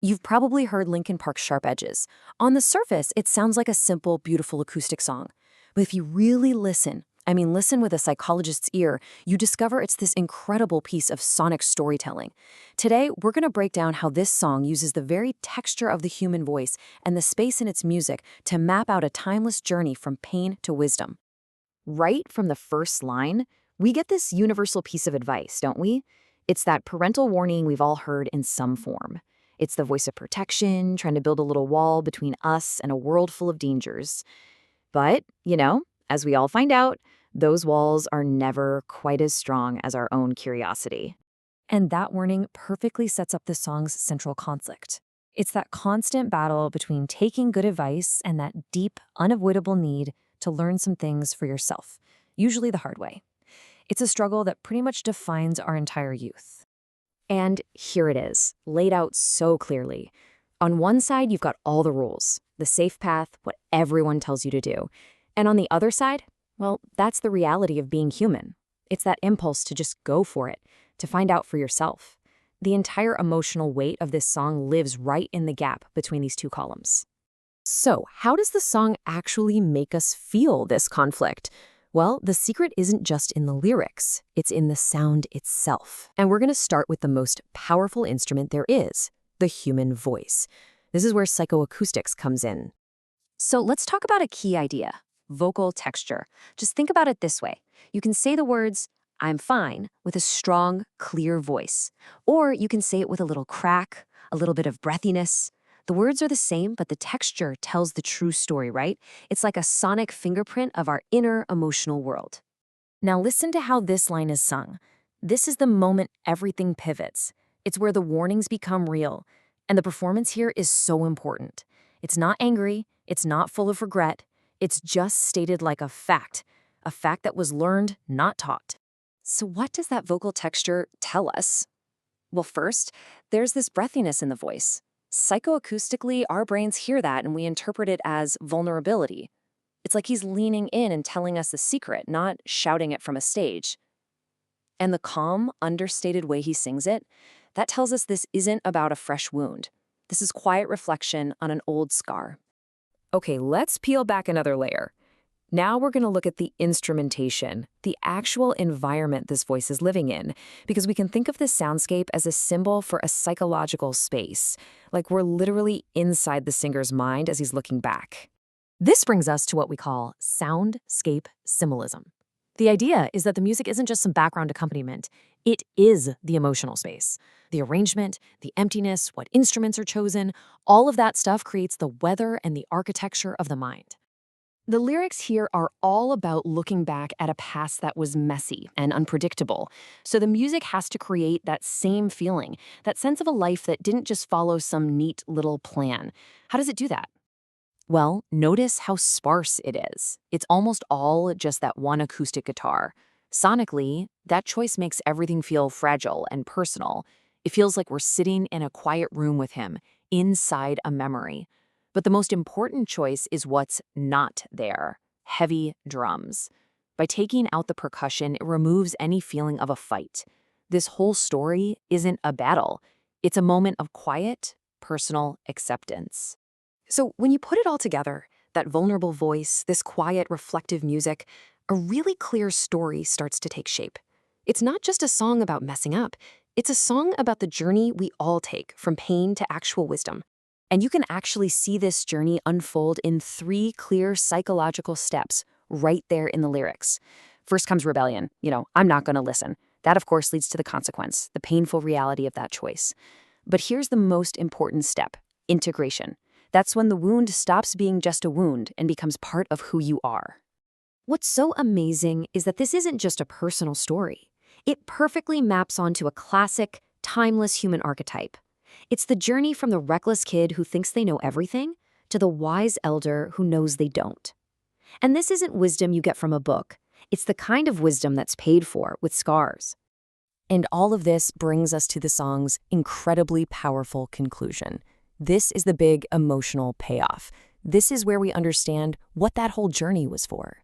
You've probably heard Linkin Park's Sharp Edges. On the surface, it sounds like a simple, beautiful acoustic song. But if you really listen, listen with a psychologist's ear, you discover it's this incredible piece of sonic storytelling. Today, we're going to break down how this song uses the very texture of the human voice and the space in its music to map out a timeless journey from pain to wisdom. Right from the first line, we get this universal piece of advice, don't we? It's that parental warning we've all heard in some form. It's the voice of protection, trying to build a little wall between us and a world full of dangers. But, as we all find out, those walls are never quite as strong as our own curiosity. And that warning perfectly sets up the song's central conflict. It's that constant battle between taking good advice and that deep, unavoidable need to learn some things for yourself, usually the hard way. It's a struggle that pretty much defines our entire youth. And here it is, laid out so clearly. On one side, you've got all the rules, the safe path, what everyone tells you to do. And on the other side, well, that's the reality of being human. It's that impulse to just go for it, to find out for yourself. The entire emotional weight of this song lives right in the gap between these two columns. So, how does the song actually make us feel this conflict? Well, the secret isn't just in the lyrics, it's in the sound itself. And we're going to start with the most powerful instrument there is, the human voice. This is where psychoacoustics comes in. So let's talk about a key idea, vocal texture. Just think about it this way. You can say the words, "I'm fine," with a strong, clear voice. Or you can say it with a little crack, a little bit of breathiness. The words are the same, but the texture tells the true story, right? It's like a sonic fingerprint of our inner emotional world. Now listen to how this line is sung. This is the moment everything pivots. It's where the warnings become real. And the performance here is so important. It's not angry. It's not full of regret. It's just stated like a fact that was learned, not taught. So what does that vocal texture tell us? Well, first, there's this breathiness in the voice. Psychoacoustically, our brains hear that and we interpret it as vulnerability. It's like he's leaning in and telling us a secret, not shouting it from a stage. And the calm, understated way he sings it, that tells us this isn't about a fresh wound. This is quiet reflection on an old scar. Okay, let's peel back another layer. Now we're going to look at the instrumentation, the actual environment this voice is living in, because we can think of this soundscape as a symbol for a psychological space, like we're literally inside the singer's mind as he's looking back. This brings us to what we call soundscape symbolism. The idea is that the music isn't just some background accompaniment, it is the emotional space. The arrangement, the emptiness, what instruments are chosen, all of that stuff creates the weather and the architecture of the mind. The lyrics here are all about looking back at a past that was messy and unpredictable. So the music has to create that same feeling, that sense of a life that didn't just follow some neat little plan. How does it do that? Well, notice how sparse it is. It's almost all just that one acoustic guitar. Sonically, that choice makes everything feel fragile and personal. It feels like we're sitting in a quiet room with him, inside a memory. But the most important choice is what's not there: heavy drums. By taking out the percussion, it removes any feeling of a fight. This whole story isn't a battle. It's a moment of quiet, personal acceptance. So when you put it all together, that vulnerable voice, this quiet, reflective music, a really clear story starts to take shape. It's not just a song about messing up. It's a song about the journey we all take from pain to actual wisdom. And you can actually see this journey unfold in 3 clear psychological steps right there in the lyrics. First comes rebellion. I'm not going to listen. That, of course, leads to the consequence, the painful reality of that choice. But here's the most important step: integration. That's when the wound stops being just a wound and becomes part of who you are. What's so amazing is that this isn't just a personal story. It perfectly maps onto a classic, timeless human archetype. It's the journey from the reckless kid who thinks they know everything to the wise elder who knows they don't. And this isn't wisdom you get from a book. It's the kind of wisdom that's paid for with scars. And all of this brings us to the song's incredibly powerful conclusion. This is the big emotional payoff. This is where we understand what that whole journey was for.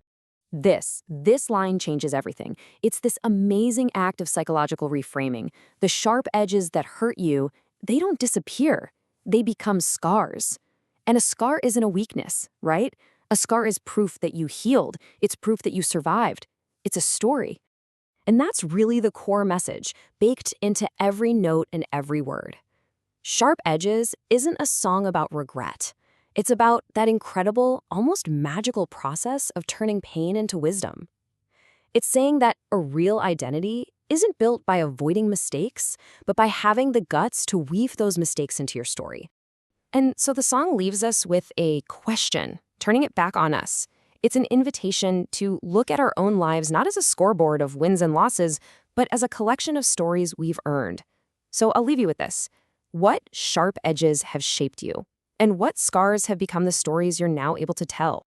This line changes everything. It's this amazing act of psychological reframing. The sharp edges that hurt you, they don't disappear. they become scars. And a scar isn't a weakness, right? A scar is proof that you healed. It's proof that you survived. It's a story. And that's really the core message, baked into every note and every word. Sharp Edges isn't a song about regret. It's about that incredible, almost magical process of turning pain into wisdom. It's saying that a real identity isn't built by avoiding mistakes, but by having the guts to weave those mistakes into your story. And so the song leaves us with a question, turning it back on us. It's an invitation to look at our own lives not as a scoreboard of wins and losses, but as a collection of stories we've earned. So I'll leave you with this. What sharp edges have shaped you? And what scars have become the stories you're now able to tell?